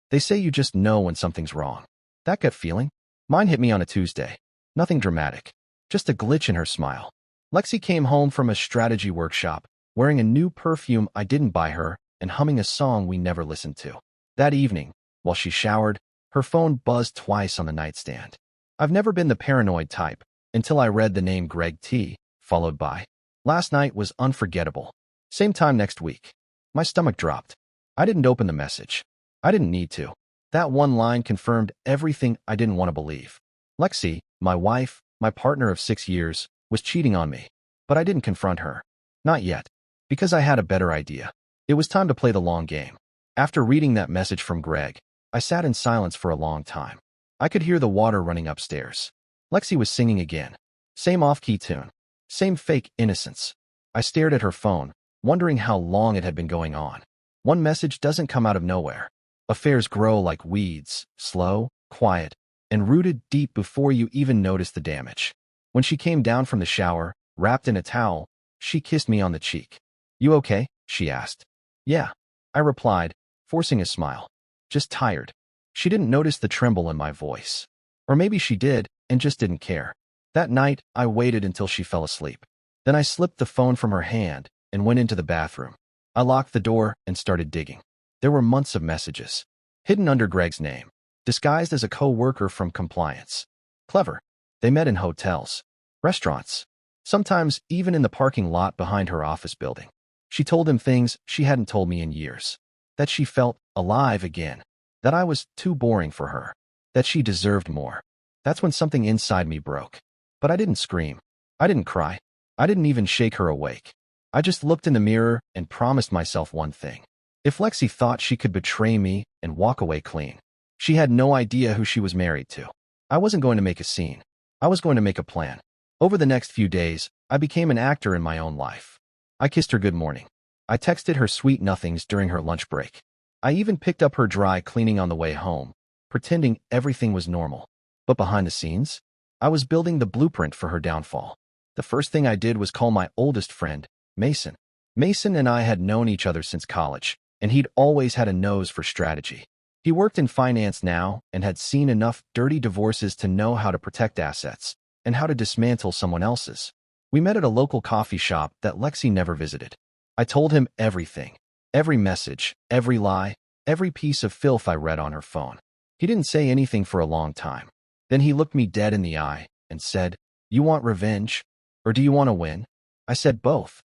They say you just know when something's wrong. That gut feeling? Mine hit me on a Tuesday. Nothing dramatic. Just a glitch in her smile. Lexi came home from a strategy workshop, wearing a new perfume I didn't buy her and humming a song we never listened to. That evening, while she showered, her phone buzzed twice on the nightstand. I've never been the paranoid type until I read the name Greg T, followed by, "Last night was unforgettable. Same time next week." My stomach dropped. I didn't open the message. I didn't need to. That one line confirmed everything I didn't want to believe. Lexi, my wife, my partner of 6 years, was cheating on me. But I didn't confront her. Not yet. Because I had a better idea. It was time to play the long game. After reading that message from Greg, I sat in silence for a long time. I could hear the water running upstairs. Lexi was singing again. Same off-key tune. Same fake innocence. I stared at her phone, wondering how long it had been going on. One message doesn't come out of nowhere. Affairs grow like weeds, slow, quiet, and rooted deep before you even notice the damage. When she came down from the shower, wrapped in a towel, she kissed me on the cheek. "You okay?" she asked. "Yeah," I replied, forcing a smile. "Just tired." She didn't notice the tremble in my voice. Or maybe she did and just didn't care. That night, I waited until she fell asleep. Then I slipped the phone from her hand and went into the bathroom. I locked the door and started digging. There were months of messages, hidden under Greg's name, disguised as a co-worker from compliance. Clever. They met in hotels, restaurants, sometimes even in the parking lot behind her office building. She told him things she hadn't told me in years. That she felt alive again. That I was too boring for her. That she deserved more. That's when something inside me broke. But I didn't scream. I didn't cry. I didn't even shake her awake. I just looked in the mirror and promised myself one thing. If Lexi thought she could betray me and walk away clean, she had no idea who she was married to. I wasn't going to make a scene. I was going to make a plan. Over the next few days, I became an actor in my own life. I kissed her good morning. I texted her sweet nothings during her lunch break. I even picked up her dry cleaning on the way home, pretending everything was normal. But behind the scenes, I was building the blueprint for her downfall. The first thing I did was call my oldest friend, Mason. Mason and I had known each other since college, and he'd always had a nose for strategy. He worked in finance now and had seen enough dirty divorces to know how to protect assets and how to dismantle someone else's. We met at a local coffee shop that Lexi never visited. I told him everything, every message, every lie, every piece of filth I read on her phone. He didn't say anything for a long time. Then he looked me dead in the eye and said, "You want revenge? Or do you want to win?" I said both.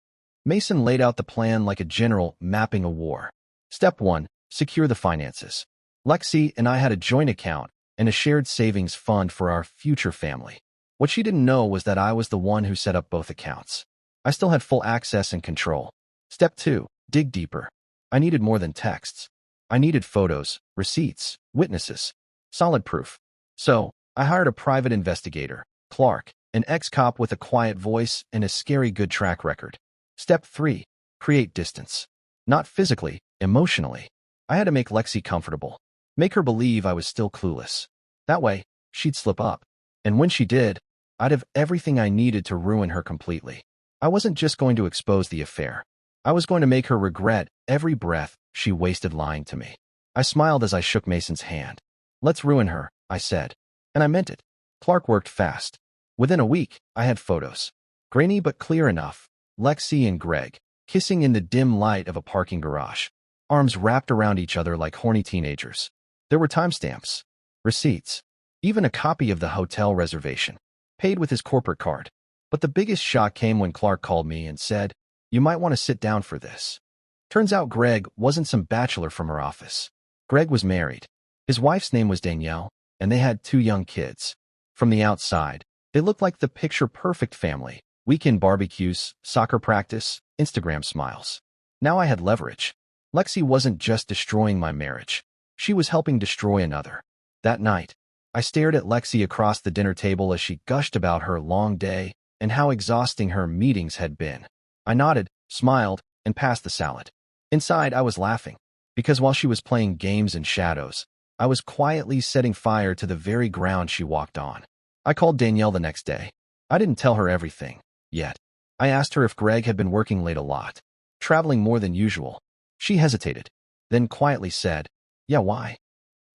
Mason laid out the plan like a general mapping a war. Step 1, secure the finances. Lexi and I had a joint account and a shared savings fund for our future family. What she didn't know was that I was the one who set up both accounts. I still had full access and control. Step 2, dig deeper. I needed more than texts. I needed photos, receipts, witnesses, solid proof. So, I hired a private investigator, Clark, an ex-cop with a quiet voice and a scary good track record. Step 3, create distance. Not physically, emotionally. I had to make Lexi comfortable. Make her believe I was still clueless. That way, she'd slip up. And when she did, I'd have everything I needed to ruin her completely. I wasn't just going to expose the affair. I was going to make her regret every breath she wasted lying to me. I smiled as I shook Mason's hand. "Let's ruin her," I said. And I meant it. Clark worked fast. Within a week, I had photos. Grainy but clear enough. Lexi and Greg, kissing in the dim light of a parking garage. Arms wrapped around each other like horny teenagers. There were timestamps, receipts, even a copy of the hotel reservation, paid with his corporate card. But the biggest shock came when Clark called me and said, "You might want to sit down for this." Turns out Greg wasn't some bachelor from her office. Greg was married. His wife's name was Danielle, and they had 2 young kids. From the outside, they looked like the picture-perfect family. Weekend barbecues, soccer practice, Instagram smiles. Now I had leverage. Lexi wasn't just destroying my marriage. She was helping destroy another. That night, I stared at Lexi across the dinner table as she gushed about her long day and how exhausting her meetings had been. I nodded, smiled, and passed the salad. Inside, I was laughing, because while she was playing games in shadows, I was quietly setting fire to the very ground she walked on. I called Danielle the next day. I didn't tell her everything, yet. I asked her if Greg had been working late a lot, traveling more than usual. She hesitated, then quietly said, "Yeah, why?"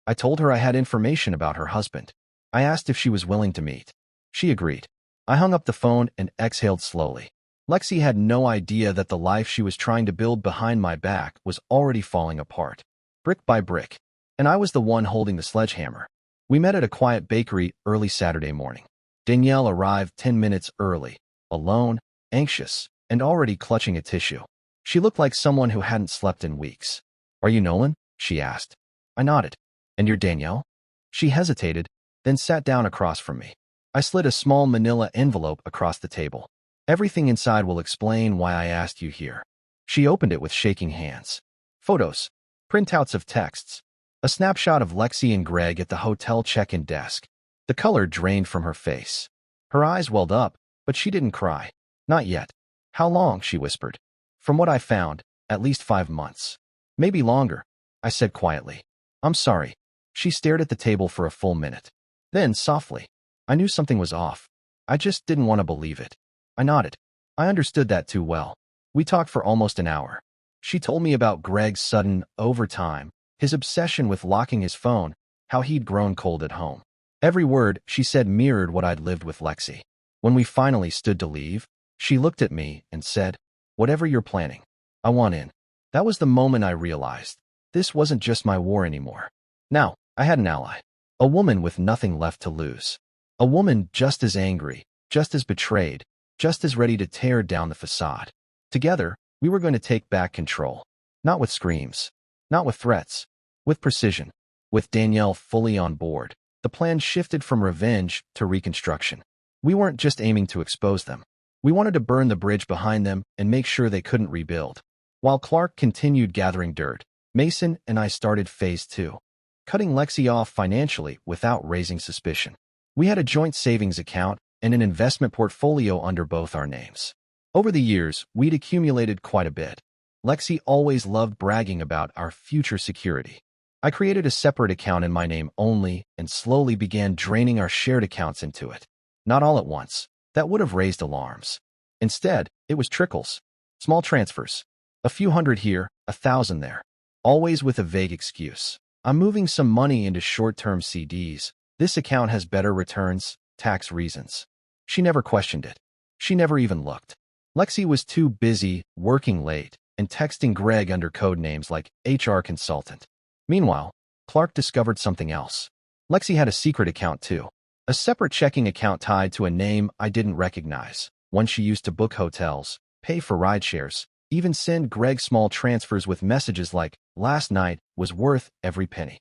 I told her I had information about her husband. I asked if she was willing to meet. She agreed. I hung up the phone and exhaled slowly. Lexi had no idea that the life she was trying to build behind my back was already falling apart, brick by brick, and I was the one holding the sledgehammer. We met at a quiet bakery early Saturday morning. Danielle arrived 10 minutes early, alone, anxious, and already clutching a tissue. She looked like someone who hadn't slept in weeks. "Are you Nolan?" she asked. I nodded. "And you're Danielle?" She hesitated, then sat down across from me. I slid a small manila envelope across the table. "Everything inside will explain why I asked you here." She opened it with shaking hands. Photos, printouts of texts, a snapshot of Lexi and Greg at the hotel check-in desk. The color drained from her face. Her eyes welled up, but she didn't cry. "Not yet." "How long?" she whispered. "From what I found, at least 5 months. Maybe longer," I said quietly. "I'm sorry." She stared at the table for a full minute. Then, softly, I knew something was off. I just didn't want to believe it. I nodded. I understood that too well. We talked for almost an hour. She told me about Greg's sudden overtime, his obsession with locking his phone, how he'd grown cold at home. Every word she said mirrored what I'd lived with Lexi. When we finally stood to leave, she looked at me and said, "Whatever you're planning, I want in." That was the moment I realized this wasn't just my war anymore. Now, I had an ally. A woman with nothing left to lose. A woman just as angry, just as betrayed, just as ready to tear down the facade. Together, we were going to take back control. Not with screams, not with threats, with precision. With Danielle fully on board, the plan shifted from revenge to reconstruction. We weren't just aiming to expose them. We wanted to burn the bridge behind them and make sure they couldn't rebuild. While Clark continued gathering dirt, Mason and I started phase 2, cutting Lexi off financially without raising suspicion. We had a joint savings account and an investment portfolio under both our names. Over the years, we'd accumulated quite a bit. Lexi always loved bragging about our future security. I created a separate account in my name only and slowly began draining our shared accounts into it. Not all at once. That would have raised alarms. Instead, it was trickles. Small transfers. A few hundred here, 1,000 there. Always with a vague excuse. "I'm moving some money into short-term CDs. This account has better returns, tax reasons." She never questioned it. She never even looked. Lexi was too busy, working late, and texting Greg under code names like HR consultant. Meanwhile, Clark discovered something else. Lexi had a secret account too. A separate checking account tied to a name I didn't recognize, one she used to book hotels, pay for rideshares, even send Greg small transfers with messages like, "Last night was worth every penny."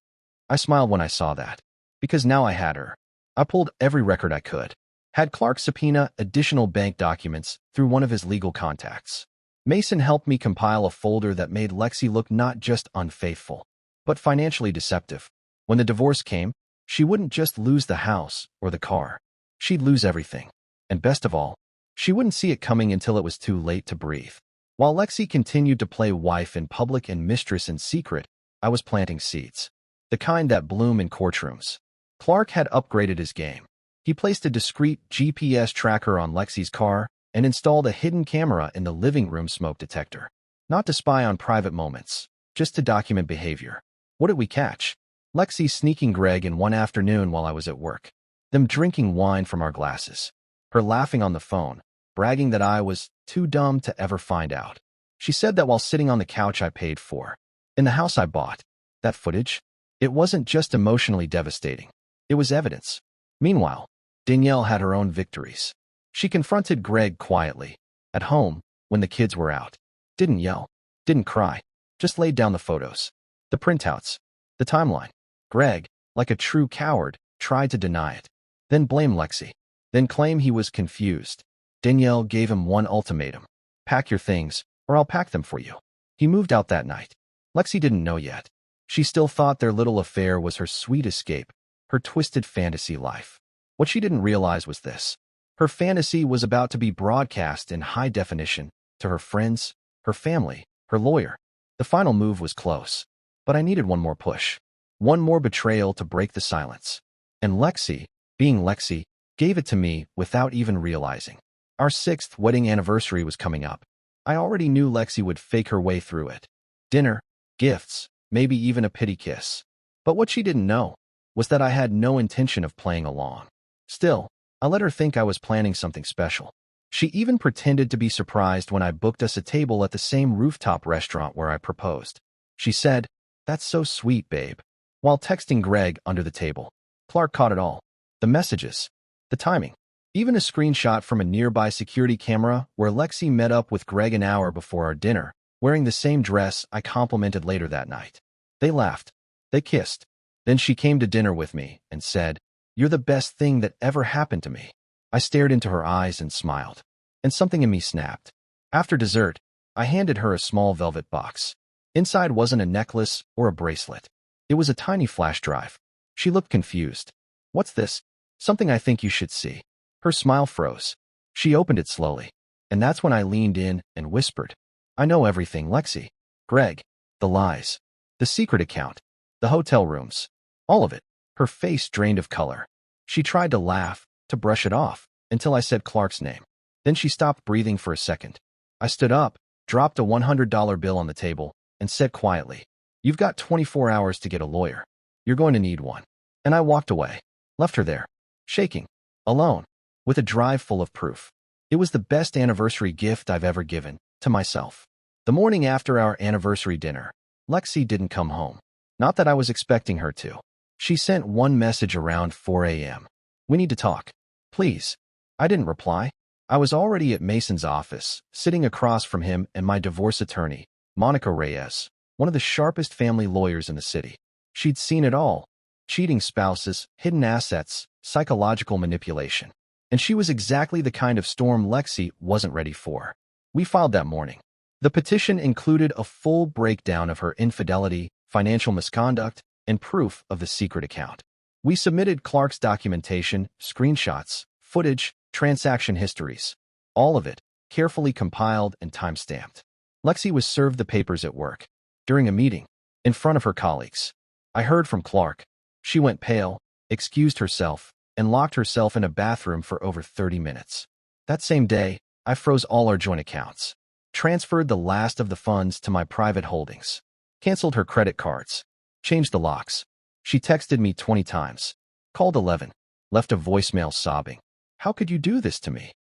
I smiled when I saw that, because now I had her. I pulled every record I could. Had Clark subpoena additional bank documents through one of his legal contacts. Mason helped me compile a folder that made Lexi look not just unfaithful, but financially deceptive. When the divorce came, she wouldn't just lose the house or the car. She'd lose everything. And best of all, she wouldn't see it coming until it was too late to breathe. While Lexi continued to play wife in public and mistress in secret, I was planting seeds. The kind that bloom in courtrooms. Clark had upgraded his game. He placed a discreet GPS tracker on Lexi's car and installed a hidden camera in the living room smoke detector. Not to spy on private moments, just to document behavior. What did we catch? Lexi sneaking Greg in one afternoon while I was at work. Them drinking wine from our glasses. Her laughing on the phone, bragging that I was too dumb to ever find out. She said that while sitting on the couch I paid for, in the house I bought. That footage? It wasn't just emotionally devastating. It was evidence. Meanwhile, Danielle had her own victories. She confronted Greg quietly, at home, when the kids were out. Didn't yell, didn't cry, just laid down the photos, the printouts, the timeline. Greg, like a true coward, tried to deny it, then blame Lexi, then claim he was confused. Danielle gave him one ultimatum. "Pack your things, or I'll pack them for you." He moved out that night. Lexi didn't know yet. She still thought their little affair was her sweet escape, her twisted fantasy life. What she didn't realize was this. Her fantasy was about to be broadcast in high definition to her friends, her family, her lawyer. The final move was close, but I needed one more push. One more betrayal to break the silence. And Lexi, being Lexi, gave it to me without even realizing. Our 6th wedding anniversary was coming up. I already knew Lexi would fake her way through it. Dinner, gifts, maybe even a pity kiss. But what she didn't know was that I had no intention of playing along. Still, I let her think I was planning something special. She even pretended to be surprised when I booked us a table at the same rooftop restaurant where I proposed. She said, "That's so sweet, babe," while texting Greg under the table. Clark caught it all. The messages, the timing, even a screenshot from a nearby security camera where Lexi met up with Greg an hour before our dinner, wearing the same dress I complimented later that night. They laughed. They kissed. Then she came to dinner with me and said, "You're the best thing that ever happened to me." I stared into her eyes and smiled, and something in me snapped. After dessert, I handed her a small velvet box. Inside wasn't a necklace or a bracelet. It was a tiny flash drive. She looked confused. "What's this?" "Something I think you should see." Her smile froze. She opened it slowly, and that's when I leaned in and whispered, "I know everything, Lexi. Greg, the lies, the secret account, the hotel rooms, all of it." Her face drained of color. She tried to laugh, to brush it off, until I said Clark's name. Then she stopped breathing for a second. I stood up, dropped a $100 bill on the table, and said quietly, "You've got 24 hours to get a lawyer. You're going to need one." And I walked away, left her there, shaking, alone, with a drive full of proof. It was the best anniversary gift I've ever given to myself. The morning after our anniversary dinner, Lexi didn't come home. Not that I was expecting her to. She sent one message around 4 a.m. "We need to talk. Please." I didn't reply. I was already at Mason's office, sitting across from him and my divorce attorney, Monica Reyes, one of the sharpest family lawyers in the city. She'd seen it all: cheating spouses, hidden assets, psychological manipulation. And she was exactly the kind of storm Lexi wasn't ready for. We filed that morning. The petition included a full breakdown of her infidelity, financial misconduct, and proof of the secret account. We submitted Clark's documentation, screenshots, footage, transaction histories. All of it, carefully compiled and time-stamped. Lexi was served the papers at work. During a meeting, in front of her colleagues. I heard from Clark. She went pale, excused herself, and locked herself in a bathroom for over 30 minutes. That same day, I froze all our joint accounts, transferred the last of the funds to my private holdings, canceled her credit cards, changed the locks. She texted me 20 times, called 11, left a voicemail sobbing. "How could you do this to me?"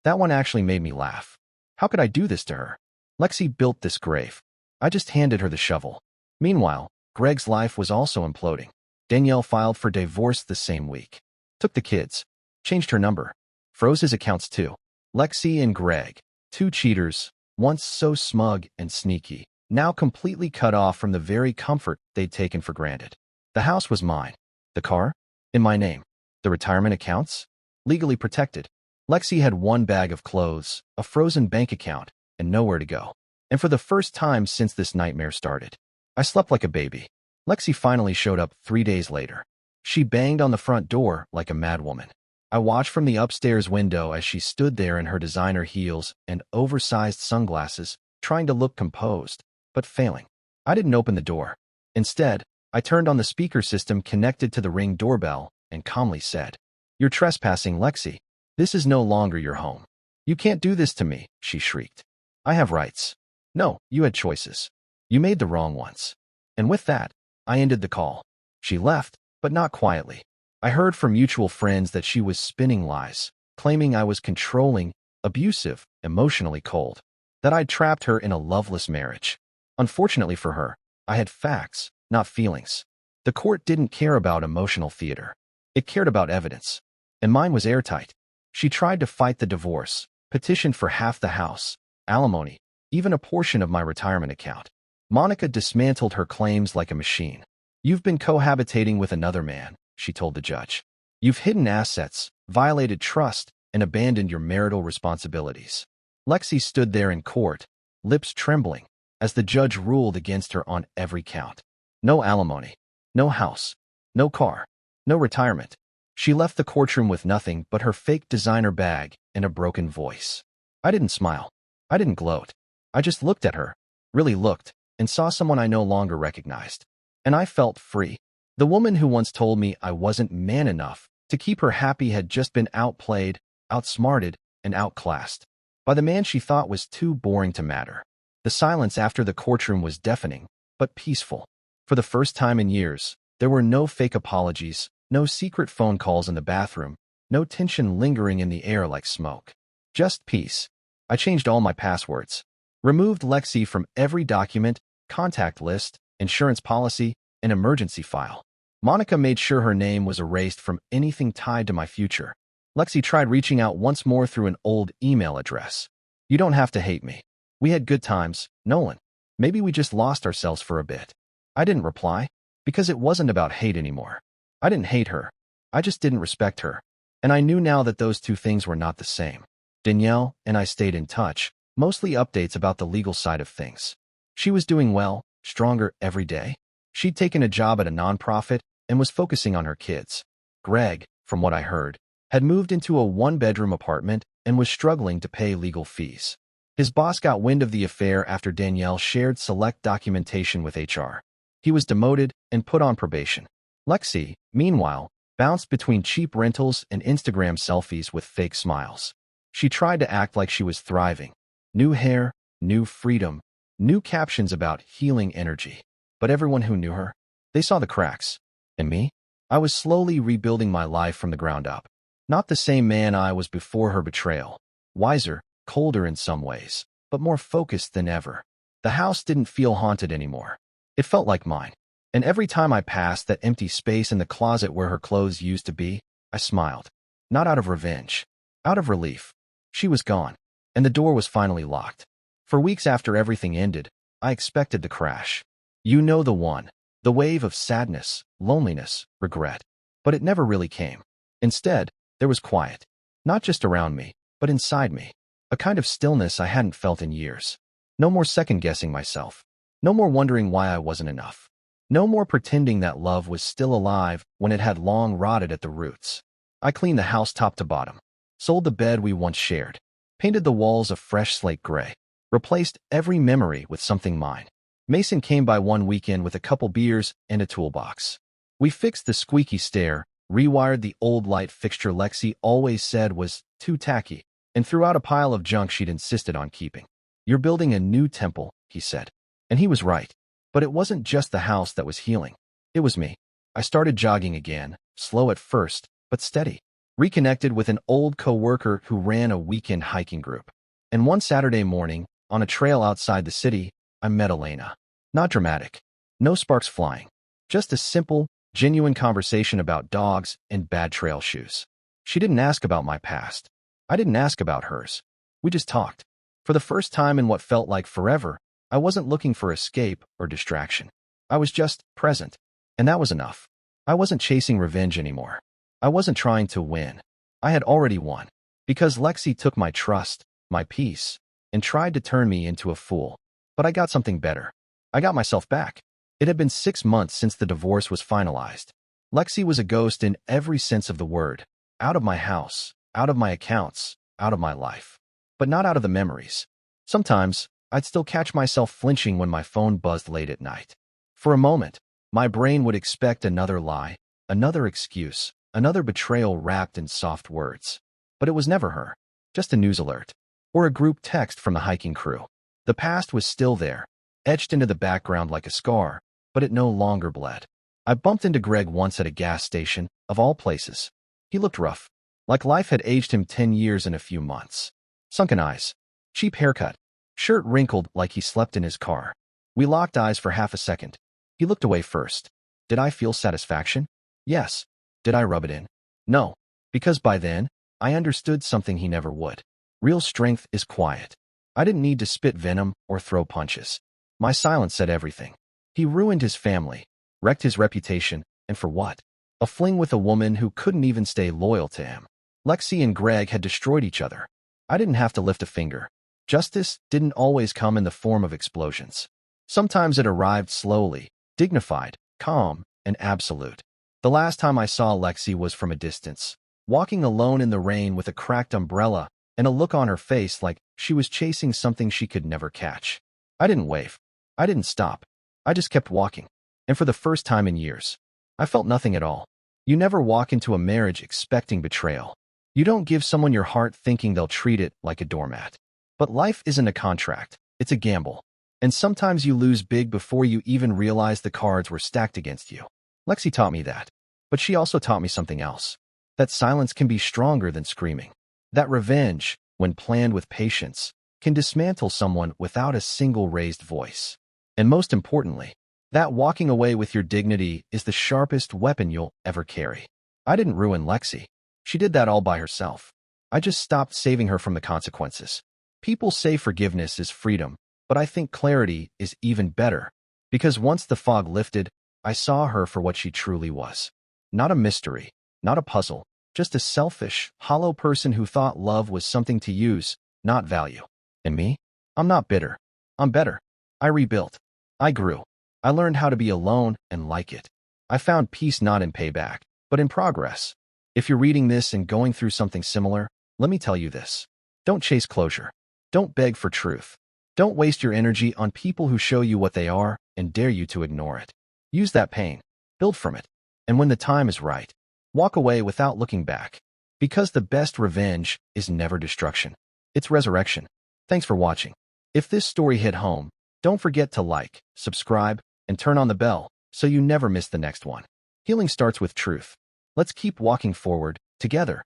That one actually made me laugh. How could I do this to her? Lexi built this grave. I just handed her the shovel. Meanwhile, Greg's life was also imploding. Danielle filed for divorce the same week. Took the kids. Changed her number. Froze his accounts too. Lexi and Greg, two cheaters, once so smug and sneaky, now completely cut off from the very comfort they'd taken for granted. The house was mine. The car? In my name. The retirement accounts? Legally protected. Lexi had one bag of clothes, a frozen bank account, and nowhere to go. And for the first time since this nightmare started, I slept like a baby. Lexi finally showed up 3 days later. She banged on the front door like a madwoman. I watched from the upstairs window as she stood there in her designer heels and oversized sunglasses, trying to look composed, but failing. I didn't open the door. Instead, I turned on the speaker system connected to the Ring doorbell and calmly said, "You're trespassing, Lexi. This is no longer your home." "You can't do this to me," she shrieked. "I have rights." "No, you had choices. You made the wrong ones." And with that, I ended the call. She left, but not quietly. I heard from mutual friends that she was spinning lies, claiming I was controlling, abusive, emotionally cold, that I'd trapped her in a loveless marriage. Unfortunately for her, I had facts, not feelings. The court didn't care about emotional theater. It cared about evidence. And mine was airtight. She tried to fight the divorce, petitioned for half the house, alimony, even a portion of my retirement account. Monica dismantled her claims like a machine. "You've been cohabitating with another man," she told the judge. "You've hidden assets, violated trust, and abandoned your marital responsibilities." Lexi stood there in court, lips trembling, as the judge ruled against her on every count. No alimony, no house, no car, no retirement. She left the courtroom with nothing but her fake designer bag and a broken voice. I didn't smile. I didn't gloat. I just looked at her, really looked, and saw someone I no longer recognized. And I felt free. The woman who once told me I wasn't man enough to keep her happy had just been outplayed, outsmarted, and outclassed by the man she thought was too boring to matter. The silence after the courtroom was deafening, but peaceful. For the first time in years, There were no fake apologies, no secret phone calls in the bathroom, no tension lingering in the air like smoke. Just peace. I changed all my passwords. Removed Lexi from every document, contact list, insurance policy, and emergency file. Monica made sure her name was erased from anything tied to my future. Lexi tried reaching out once more through an old email address. You don't have to hate me. We had good times, Nolan. Maybe we just lost ourselves for a bit. I didn't reply, because it wasn't about hate anymore. I didn't hate her. I just didn't respect her. And I knew now that those two things were not the same. Danielle and I stayed in touch, mostly updates about the legal side of things. She was doing well, stronger every day. She'd taken a job at a nonprofit and was focusing on her kids. Greg, from what I heard, had moved into a one-bedroom apartment and was struggling to pay legal fees. His boss got wind of the affair after Danielle shared select documentation with HR. He was demoted and put on probation. Lexi, meanwhile, bounced between cheap rentals and Instagram selfies with fake smiles. She tried to act like she was thriving. New hair, new freedom, new captions about healing energy. But everyone who knew her, they saw the cracks. And me? I was slowly rebuilding my life from the ground up. Not the same man I was before her betrayal. Wiser, colder in some ways, but more focused than ever. The house didn't feel haunted anymore. It felt like mine. And every time I passed that empty space in the closet where her clothes used to be, I smiled. Not out of revenge. Out of relief. She was gone. And the door was finally locked. For weeks after everything ended, I expected the crash. You know the one. The wave of sadness, loneliness, regret. But it never really came. Instead, there was quiet. Not just around me, but inside me. A kind of stillness I hadn't felt in years. No more second-guessing myself. No more wondering why I wasn't enough. No more pretending that love was still alive when it had long rotted at the roots. I cleaned the house top to bottom. Sold the bed we once shared. Painted the walls a fresh slate gray. Replaced every memory with something mine. Mason came by one weekend with a couple beers and a toolbox. We fixed the squeaky stair, rewired the old light fixture Lexi always said was too tacky, and threw out a pile of junk she'd insisted on keeping. You're building a new temple, he said. And he was right. But it wasn't just the house that was healing. It was me. I started jogging again, slow at first, but steady. Reconnected with an old coworker who ran a weekend hiking group. And one Saturday morning, on a trail outside the city, I met Elena. Not dramatic. No sparks flying. Just a simple, genuine conversation about dogs and bad trail shoes. She didn't ask about my past. I didn't ask about hers. We just talked. For the first time in what felt like forever, I wasn't looking for escape or distraction. I was just present. And that was enough. I wasn't chasing revenge anymore. I wasn't trying to win. I had already won. Because Lexi took my trust, my peace, and tried to turn me into a fool. But I got something better. I got myself back. It had been 6 months since the divorce was finalized. Lexi was a ghost in every sense of the word. Out of my house, out of my accounts, out of my life. But not out of the memories. Sometimes, I'd still catch myself flinching when my phone buzzed late at night. For a moment, my brain would expect another lie, another excuse, another betrayal wrapped in soft words. But it was never her. Just a news alert. Or a group text from the hiking crew. The past was still there, etched into the background like a scar, but it no longer bled. I bumped into Greg once at a gas station, of all places. He looked rough, like life had aged him 10 years in a few months. Sunken eyes, cheap haircut, shirt wrinkled like he slept in his car. We locked eyes for half a second. He looked away first. Did I feel satisfaction? Yes. Did I rub it in? No. Because by then, I understood something he never would. Real strength is quiet. I didn't need to spit venom or throw punches. My silence said everything. He ruined his family, wrecked his reputation, and for what? A fling with a woman who couldn't even stay loyal to him. Lexi and Greg had destroyed each other. I didn't have to lift a finger. Justice didn't always come in the form of explosions. Sometimes it arrived slowly, dignified, calm, and absolute. The last time I saw Lexi was from a distance, walking alone in the rain with a cracked umbrella and a look on her face like she was chasing something she could never catch. I didn't wave. I didn't stop. I just kept walking. And for the first time in years, I felt nothing at all. You never walk into a marriage expecting betrayal. You don't give someone your heart thinking they'll treat it like a doormat. But life isn't a contract. It's a gamble. And sometimes you lose big before you even realize the cards were stacked against you. Lexi taught me that. But she also taught me something else. That silence can be stronger than screaming. That revenge, when planned with patience, can dismantle someone without a single raised voice. And most importantly, that walking away with your dignity is the sharpest weapon you'll ever carry. I didn't ruin Lexi. She did that all by herself. I just stopped saving her from the consequences. People say forgiveness is freedom, but I think clarity is even better. Because once the fog lifted, I saw her for what she truly was. Not a mystery, not a puzzle, just a selfish, hollow person who thought love was something to use, not value. And me? I'm not bitter. I'm better. I rebuilt. I grew. I learned how to be alone and like it. I found peace not in payback, but in progress. If you're reading this and going through something similar, let me tell you this. Don't chase closure. Don't beg for truth. Don't waste your energy on people who show you what they are and dare you to ignore it. Use that pain. Build from it. And when the time is right, walk away without looking back. Because the best revenge is never destruction. It's resurrection. Thanks for watching. If this story hit home, don't forget to like, subscribe, and turn on the bell so you never miss the next one. Healing starts with truth. Let's keep walking forward, together.